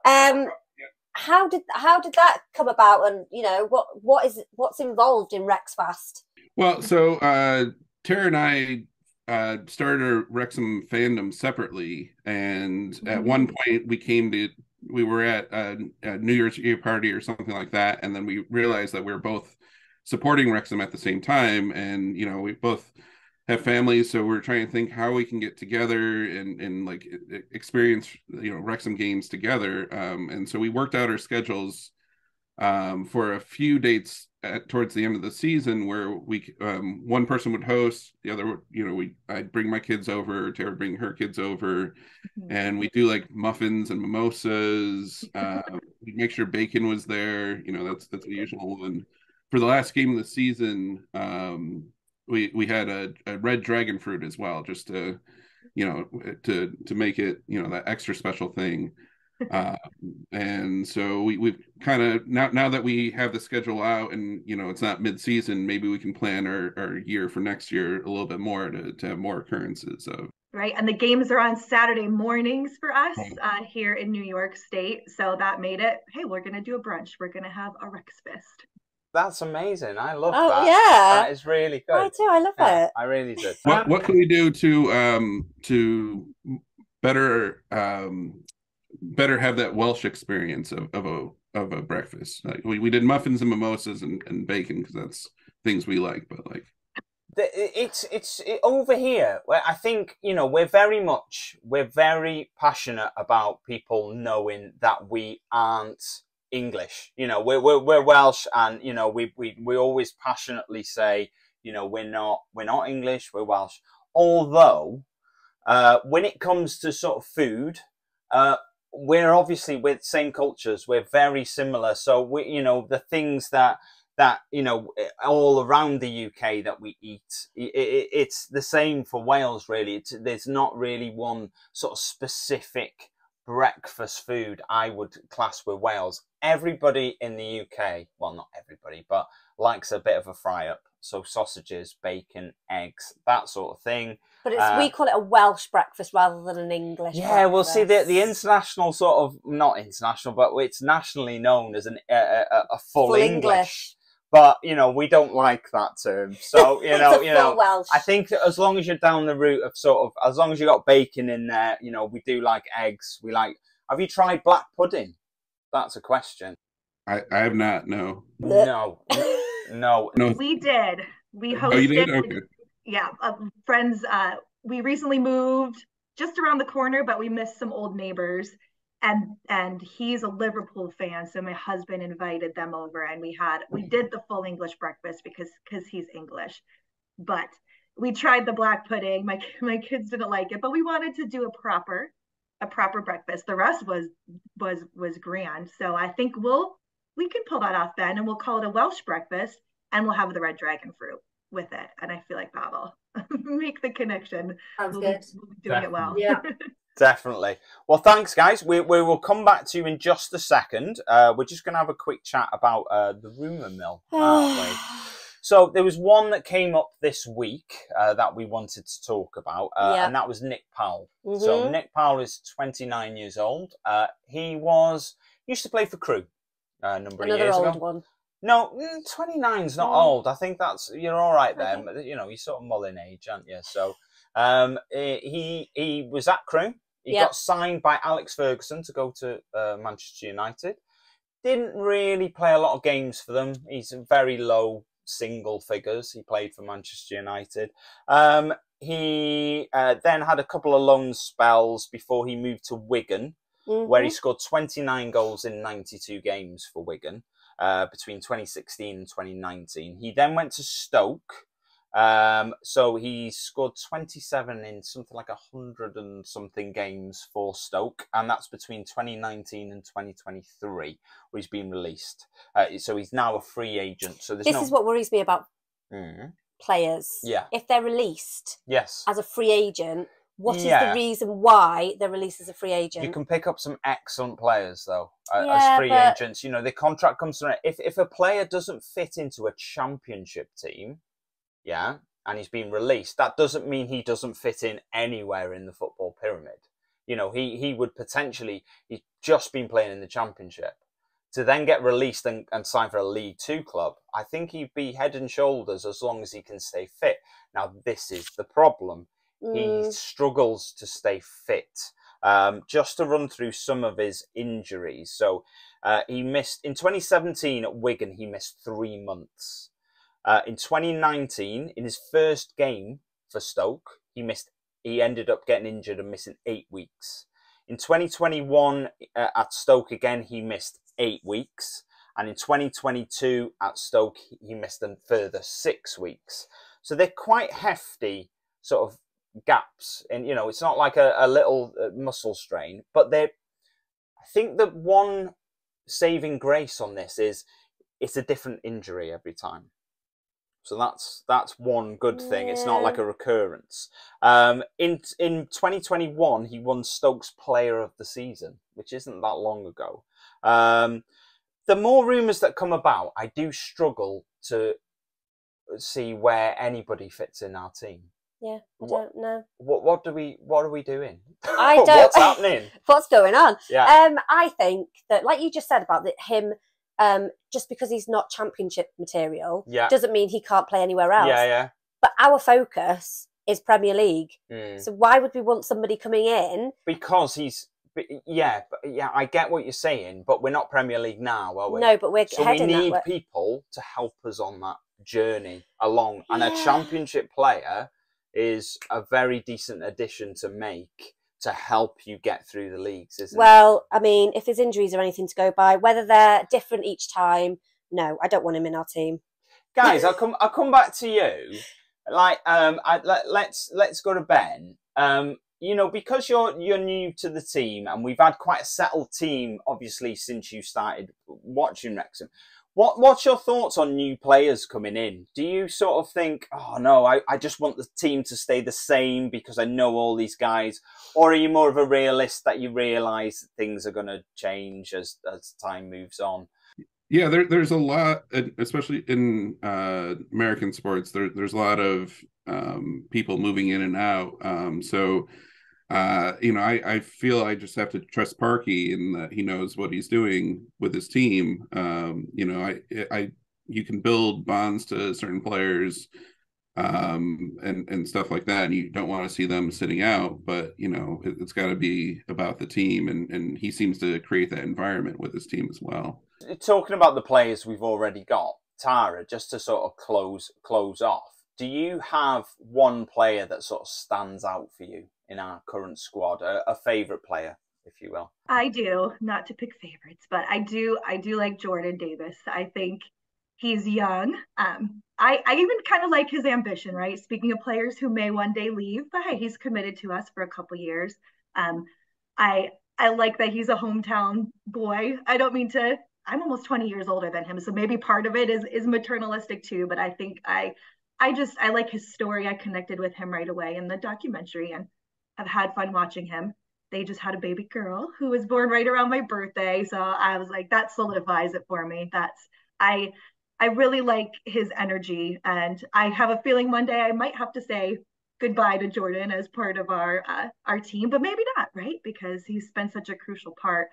How did that come about, and what's involved in Wrexfast? Well, so Tara and I started a Wrexham fandom separately, and at one point we were at a New Year's Eve party or something like that, and then we realized that we were both supporting Wrexham at the same time, and we both have families, so we're trying to think how we can get together and like experience Wrexham games together, and so we worked out our schedules for a few dates towards the end of the season where we one person would host, the other I'd bring my kids over, Tara would bring her kids over, and we do like muffins and mimosas. We'd make sure bacon was there, that's the usual one. For the last game of the season, we had a red dragon fruit as well, just to make it that extra special thing. And so we've kind of now that we have the schedule out and it's not mid-season, maybe we can plan our year for next year a little bit more to have more occurrences of. Right, and the games are on Saturday mornings for us here in New York State, so that made it, hey, we're going to do a brunch, we're going to have a Wrexfest. That's amazing. I love Oh, that. yeah. That is really good. I do. I love it. I really do. What can we do to better better have that Welsh experience of a breakfast? Like we did muffins and mimosas and bacon because that's things we like, but like it's over here where I think, you know, we're very passionate about people knowing that we aren't English. You know, we're Welsh, and you know we always passionately say, you know, we're not English, we're Welsh. Although when it comes to sort of food, we're obviously with same cultures, we're very similar. So we, you know, the things that you know all around the UK that we eat, it's the same for Wales really. There's not really one sort of specific breakfast food I would class with Wales. Everybody in the UK, well, not everybody, but likes a bit of a fry up. So sausages, bacon, eggs, that sort of thing. But we call it a Welsh breakfast rather than an English breakfast. Yeah, well, see, the international sort of, not international, but it's nationally known as a full English. But, you know, we don't like that term. So, you know, Welsh. I think as long as you're down the route of sort of, as long as you got bacon in there, you know, we do like eggs. We like, have you tried black pudding? That's a question. I have not, no. No. We did. We hosted. Oh, you did? Okay. Yeah, friends. We recently moved just around the corner, but we missed some old neighbors. And he's a Liverpool fan, so my husband invited them over, and we did the full English breakfast because he's English. But we tried the black pudding. My kids didn't like it, but we wanted to do a proper breakfast. The rest was grand. So I think we can pull that off then, and we'll call it a Welsh breakfast, and we'll have the red dragon fruit with it. And I feel like that'll make the connection. Sounds good. We'll be doing it well. Yeah. Definitely. Well, thanks, guys. We will come back to you in just a second. We're just going to have a quick chat about the Rumour Mill, aren't we? So there was one that came up this week that we wanted to talk about, and that was Nick Powell. Mm-hmm. So Nick Powell is 29 years old. He used to play for Crewe a number of years ago. Another old one. No, 29's not old. I think you're all right there. Okay. You know, you're sort of mulling age, aren't you? So he was at Crewe. He got signed by Alex Ferguson to go to Manchester United. Didn't really play a lot of games for them. He's very low single figures. He played for Manchester United. He then had a couple of loan spells before he moved to Wigan, where he scored 29 goals in 92 games for Wigan between 2016 and 2019. He then went to Stoke. So he scored 27 in something like 100 and something games for Stoke, and that's between 2019 and 2023, where he's been released. So he's now a free agent. So this is what worries me about players. Yeah, if they're released, as a free agent, what is the reason why they're released as a free agent? You can pick up some excellent players though as free agents. You know, the contract comes to if a player doesn't fit into a championship team. Yeah, and he's been released. That doesn't mean he doesn't fit in anywhere in the football pyramid. You know, he would potentially, he's just been playing in the Championship. To then get released and sign for a League Two club, I think he'd be head and shoulders as long as he can stay fit. Now, this is the problem. He struggles to stay fit. Just to run through some of his injuries. So he missed, in 2017 at Wigan, he missed 3 months. In 2019, in his first game for Stoke, he ended up getting injured and missing 8 weeks. In 2021 at Stoke again, he missed 8 weeks. And in 2022 at Stoke, he missed a further 6 weeks. So they're quite hefty sort of gaps. And, you know, it's not like a little muscle strain. But I think that one saving grace on this is it's a different injury every time. So that's one good thing. It's not like a recurrence. In 2021, he won Stoke's Player of the Season, which isn't that long ago. The more rumours that come about, I do struggle to see where anybody fits in our team. Yeah, I don't know. What are we doing? I don't. What's happening? What's going on? Yeah. I think that, like you just said about him just because he's not championship material Yeah. doesn't mean he can't play anywhere else. Yeah, yeah. But our focus is Premier League. Mm. So why would we want somebody coming in? Because he's, yeah, I get what you're saying, but we're not Premier League now, are we? No, but we're so heading we need that way. people to help us on that journey along. And a Yeah. championship player is a very decent addition to make to help you get through the leagues, isn't it? Well, I mean, if his injuries are anything to go by, whether they're different each time, no, I don't want him in our team. Guys, I'll come back to you. Like, let's go to Ben. You know, because you're new to the team, and we've had quite a settled team, obviously, since you started watching Wrexham. What's your thoughts on new players coming in? Do you sort of think, oh no, I just want the team to stay the same because I know all these guys, or are you more of a realist that you realise that things are going to change as time moves on? Yeah, there's a lot, especially in American sports. There's a lot of people moving in and out. You know, I feel I just have to trust Parky in that he knows what he's doing with his team. You know, you can build bonds to certain players and stuff like that, and you don't want to see them sitting out. But you know, it's got to be about the team, and he seems to create that environment with his team as well. Talking about the players we've already got, Tara, just to sort of close off, do you have one player that sort of stands out for you in our current squad, a favourite player, if you will? I do, not to pick favorites, but I do like Jordan Davis. I think he's young. I even kind of like his ambition, right? Speaking of players who may one day leave, but hey, he's committed to us for a couple years. I like that he's a hometown boy. I don't mean to, I'm almost 20 years older than him, so maybe part of it is maternalistic too, but I think I like his story. I connected with him right away in the documentary and have had fun watching him. They just had a baby girl who was born right around my birthday, so I was like, that solidifies it for me. I really like his energy, and I have a feeling one day I might have to say goodbye to Jordan as part of our team, but maybe not, right? Because he's been such a crucial part.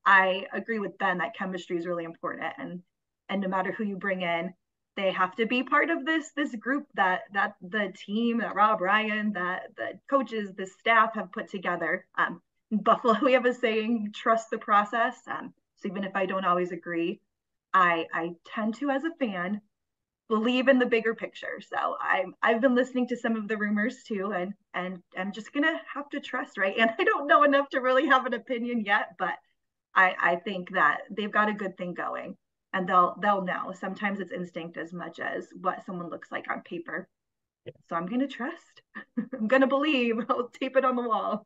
I agree with Ben that chemistry is really important, and no matter who you bring in, they have to be part of this group that the team, that Rob Ryan, that the coaches, the staff have put together. In Buffalo, we have a saying, trust the process. So even if I don't always agree, I tend to, as a fan, believe in the bigger picture. So I've been listening to some of the rumors too, and I'm just gonna have to trust, right? And I don't know enough to really have an opinion yet, but I think that they've got a good thing going, and they'll know. Sometimes it's instinct as much as what someone looks like on paper. So I'm gonna trust. I'm gonna believe. I'll tape it on the wall.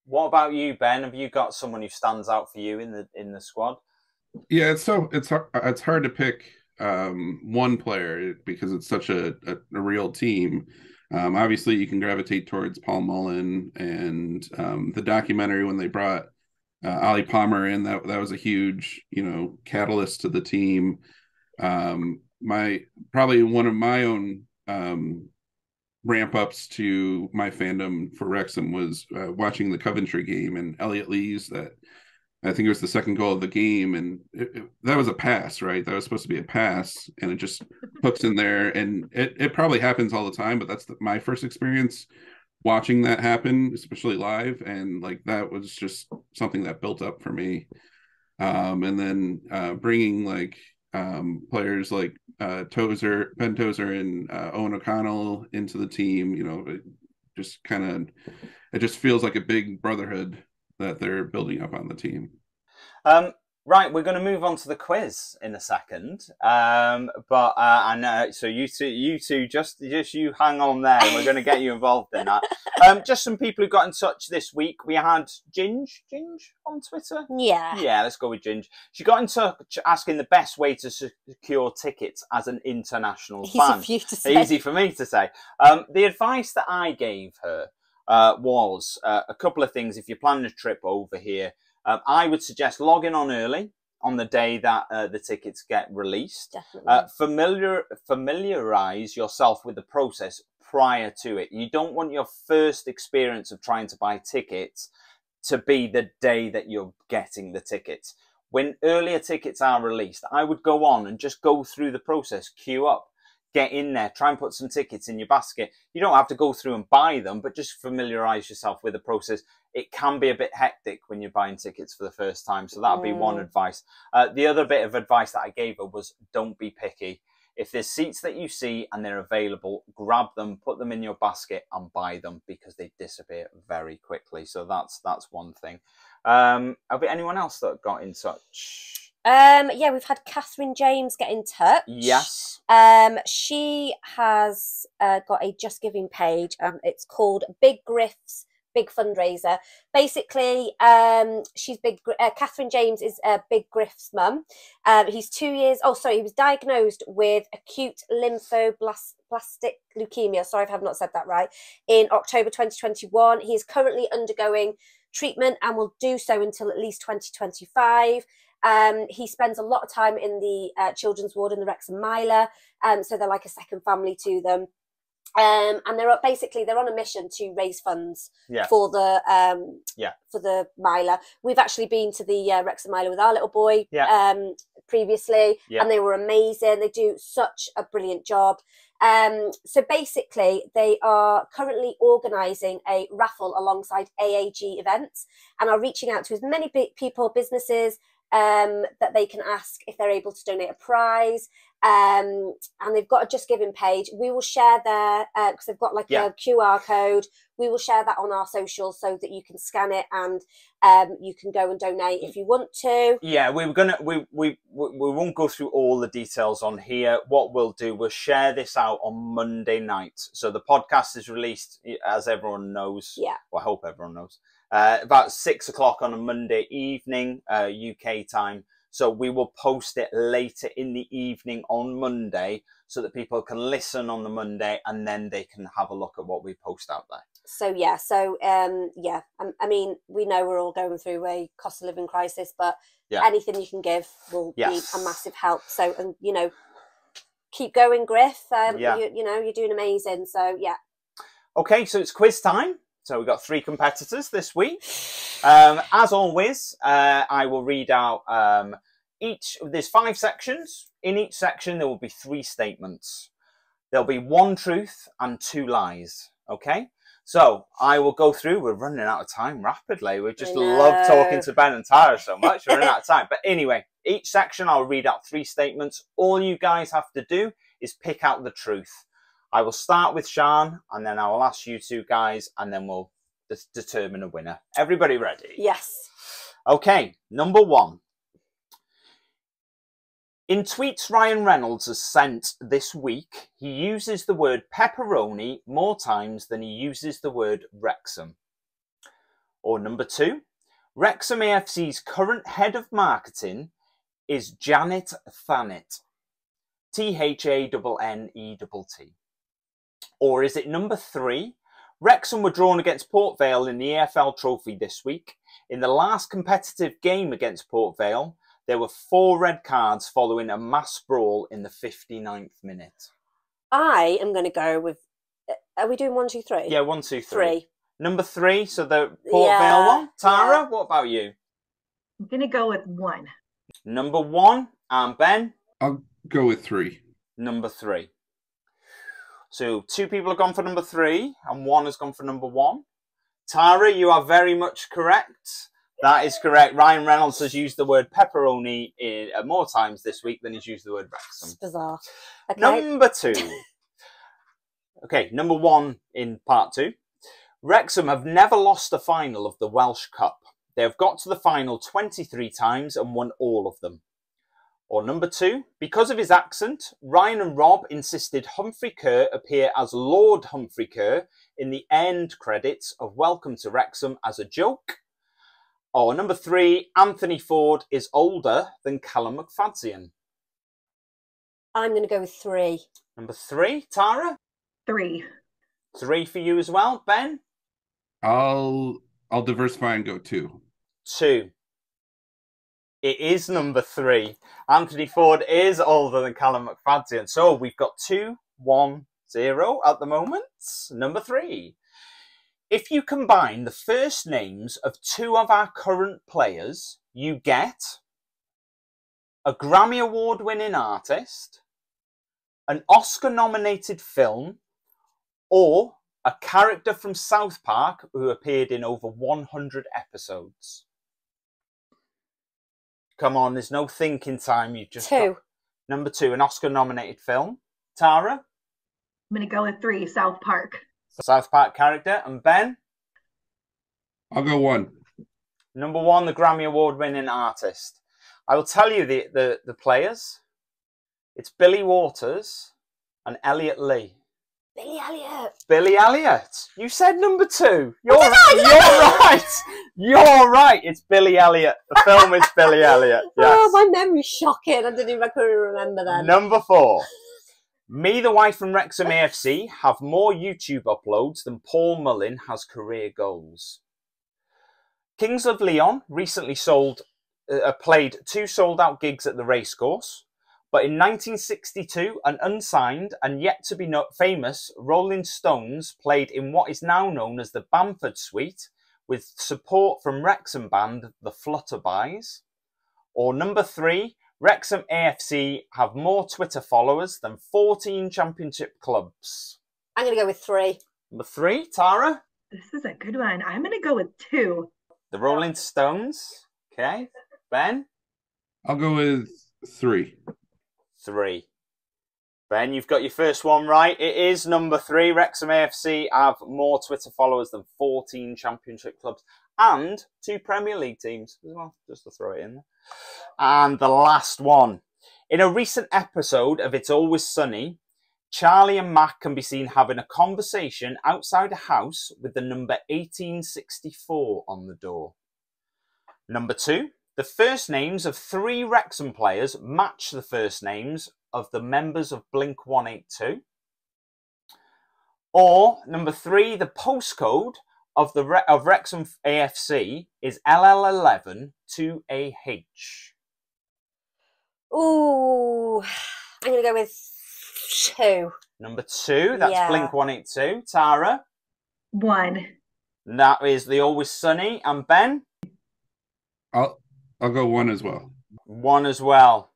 What about you, Ben? Have you got someone who stands out for you in the squad? Yeah, it's hard to pick one player because it's such a real team. Obviously, you can gravitate towards Paul Mullen and the documentary when they brought Ollie Palmer in. That was a huge, you know, catalyst to the team. Probably one of my own ramp ups to my fandom for Wrexham was watching the Coventry game and Elliot Lee's that. I think it was the second goal of the game, and that was a pass, right? That was supposed to be a pass, and it just hooks in there. And it probably happens all the time, but that's my first experience watching that happen, especially live. And like that was just something that built up for me. And then bringing like players like Ben Tozer and Owen O'Connell into the team, you know, it just feels like a big brotherhood that they're building up on the team. Right, we're going to move on to the quiz in a second, but I know, so you two, just you hang on there, and we're going to get you involved in that. Just some people who got in touch this week. We had Ginge on Twitter. Yeah, let's go with Ginge. She got in touch asking the best way to secure tickets as an international fan. Easy for me to say. The advice that I gave her was a couple of things. If you're planning a trip over here, I would suggest logging on early on the day that the tickets get released. Definitely. Familiarize yourself with the process prior to it. You don't want your first experience of trying to buy tickets to be the day that you're getting the tickets. when earlier tickets are released, I would go on and just go through the process, queue up, get in there, try and put some tickets in your basket. You don't have to go through and buy them, but just familiarise yourself with the process. It can be a bit hectic when you're buying tickets for the first time. So that would be one advice. The other bit of advice that I gave her was don't be picky. If there's seats that you see and they're available, grab them, put them in your basket and buy them because they disappear very quickly. So that's one thing. Have anyone else that got in touch? Yeah, we've had Catherine James get in touch. Yes. She has got a Just Giving page. It's called Big Griff's Big Fundraiser. Basically, she's Catherine James is Big Griff's mum. He's 2 years. Oh, sorry, he was diagnosed with acute lymphoblastic leukemia. Sorry if I have not said that right. In October 2021, he is currently undergoing treatment and will do so until at least 2025. He spends a lot of time in the children's ward in the Wrexham Miler, so they're like a second family to them. And they're on a mission to raise funds for the Miler. We've actually been to the Wrexham Miler with our little boy previously, and they were amazing. They do such a brilliant job. So basically, they are currently organising a raffle alongside AAG events and are reaching out to as many people, businesses, that they can ask if they're able to donate a prize. And they've got a Just Giving page. We will share their, because they've got like a QR code. We will share that on our socials so that you can scan it and you can go and donate if you want to. Yeah, we won't go through all the details on here. What we'll do, we'll share this out on Monday night. So the podcast is released, as everyone knows. Yeah. Well, I hope everyone knows. About 6 o'clock on a Monday evening, UK time. So we will post it later in the evening on Monday so that people can listen on the Monday and then they can have a look at what we post out there. So, I mean, we know we're all going through a cost of living crisis, but anything you can give will be a massive help. So, and, you know, keep going, Griff. You're doing amazing. So, yeah. Okay, so it's quiz time. So we've got 3 competitors this week. As always, I will read out there's 5 sections. In each section, there will be 3 statements. There'll be 1 truth and 2 lies. Okay? So I will go through. We're running out of time rapidly. We just love talking to Ben and Tara so much. We're running out of time. But anyway, each section, I'll read out 3 statements. All you guys have to do is pick out the truth. I will start with Sian, and then I will ask you 2 guys, and then we'll determine a winner. Everybody ready? Yes. Okay, number 1. In tweets Ryan Reynolds has sent this week, he uses the word pepperoni more times than he uses the word Wrexham. Or number 2, Wrexham AFC's current head of marketing is Janet Thanet. Thannet. Or is it number 3? Wrexham were drawn against Port Vale in the EFL Trophy this week. In the last competitive game against Port Vale, there were 4 red cards following a mass brawl in the 59th minute. I am going to go with... Are we doing 1, 2, 3? Yeah, 1, 2, 3. Number 3, so the Port Vale one. Tara, what about you? I'm going to go with 1. Number 1. And Ben? I'll go with 3. Number 3. So 2 people have gone for number 3 and 1 has gone for number 1. Tara, you are very much correct. That is correct. Ryan Reynolds has used the word pepperoni more times this week than he's used the word Wrexham. It's bizarre. Okay. Number 2. Okay, number 1 in part 2. Wrexham have never lost a final of the Welsh Cup. They have got to the final 23 times and won all of them. Or number 2, because of his accent, Ryan and Rob insisted Humphrey Kerr appear as Lord Humphrey Kerr in the end credits of Welcome to Wrexham as a joke. Or number 3, Anthony Ford is older than Callum McFadzean. I'm going to go with 3. Number 3, Tara? 3. 3 for you as well, Ben? I'll diversify and go 2. 2. It is number 3. Anthony Ford is older than Callum McFadzean. So we've got 2, 1, 0 at the moment. Number 3. If you combine the first names of 2 of our current players, you get a Grammy Award-winning artist, an Oscar-nominated film, or a character from South Park who appeared in over 100 episodes? Come on, there's no thinking time. You've just Two. Number 2, an Oscar-nominated film. Tara? I'm going to go with 3, South Park. South Park character. And Ben? I'll go 1. Number 1, the Grammy Award-winning artist. I will tell you the players. It's Billy Waters and Elliot Lee. Billy Elliot. Billy Elliot. You said number 2. You're right. You're right. It's Billy Elliot. The film is Billy Elliot. Yes. Oh, my memory's shocking. I couldn't remember then. Number 4. Me, the wife from Wrexham AFC, have more YouTube uploads than Paul Mullin has career goals. Kings of Leon recently played 2 sold-out gigs at the racecourse. But in 1962, an unsigned and yet to be famous Rolling Stones played in what is now known as the Bamford Suite with support from Wrexham band The Flutterbys. Or number 3, Wrexham AFC have more Twitter followers than 14 championship clubs. I'm going to go with 3. Number 3, Tara? This is a good one. I'm going to go with 2. The Rolling Stones. Okay. Ben? I'll go with 3. 3. Ben, you've got your first one right. It is number 3. Wrexham AFC have more Twitter followers than 14 championship clubs and 2 Premier League teams as well, just to throw it in there. And the last one. In a recent episode of It's Always Sunny, Charlie and Mac can be seen having a conversation outside a house with the number 1864 on the door. Number 2. The first names of 3 Wrexham players match the first names of the members of Blink-182. Or, number 3, the postcode of Wrexham AFC is LL11 2AH. Ooh, I'm going to go with 2. Number 2, that's Blink-182. Tara? 1. That is the Always Sunny. And Ben? I'll go 1 as well. 1 as well.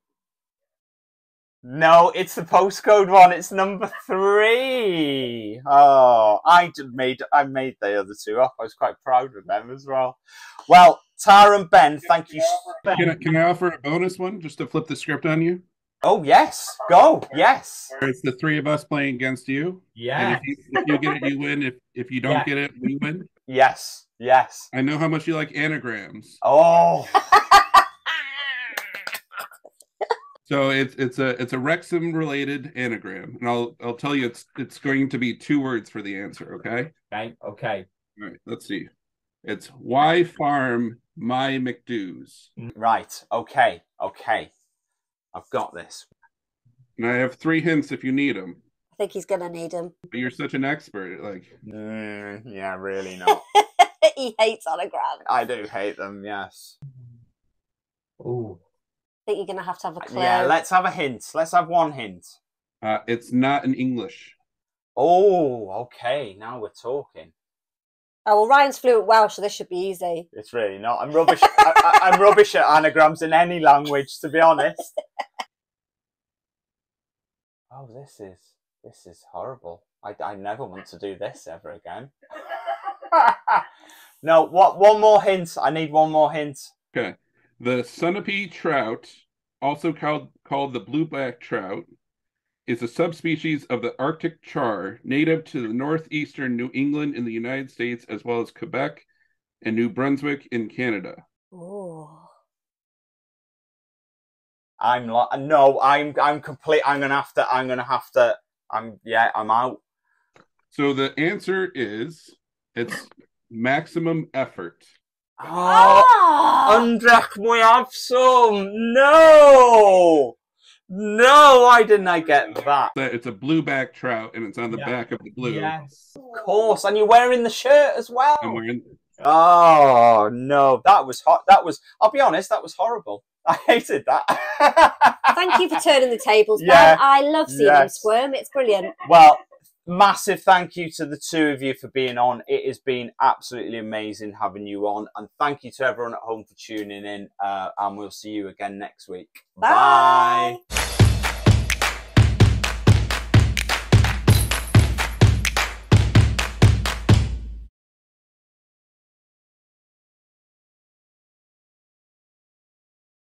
No, it's the postcode one. It's number 3. Oh, I made the other 2 up. I was quite proud of them as well. Well, Tara and Ben, thank you. Can I offer a bonus one just to flip the script on you? Oh, yes. Go. Yes. It's the 3 of us playing against you. Yeah. And if you get it, you win. If you don't get it, we win. Yes. Yes. I know how much you like anagrams. Oh. So it's a Wrexham related anagram, and I'll tell you it's going to be 2 words for the answer. Okay. Okay. All right. Let's see. It's why farm my McDoos. Right. Okay. I've got this. And I have 3 hints if you need them. I think he's going to need them. But you're such an expert. Like. Yeah, really not. He hates anagrams. I do hate them. Yes. I Ooh. think you're going to have a clue. Yeah, let's have a hint. Let's have 1 hint. It's not in English. Oh, okay. Now we're talking. Oh, well, Ryan's fluent Welsh, so this should be easy. It's really not. I'm rubbish. I'm rubbish at anagrams in any language, to be honest. Oh, this is horrible. I never want to do this ever again. No, one more hint. I need 1 more hint. Okay. The Sunapee trout, also called the blueback trout, is a subspecies of the Arctic char, native to the northeastern New England in the United States, as well as Quebec and New Brunswick in Canada. Oh. I'm complete. I'm out. So the answer is it's maximum effort. Undrech mwy afswm. No, why didn't I get that? It's a blueback trout, and it's on the back of the blue. Yes, of course. And you're wearing the shirt as well. I'm wearing. Oh no, that was hot. I'll be honest, that was horrible. I hated that. Thank you for turning the tables, Ben. I love seeing them squirm. It's brilliant. Well, Massive thank you to the two of you for being on. It has been absolutely amazing having you on. And thank you to everyone at home for tuning in. And we'll see you again next week. Bye. Bye.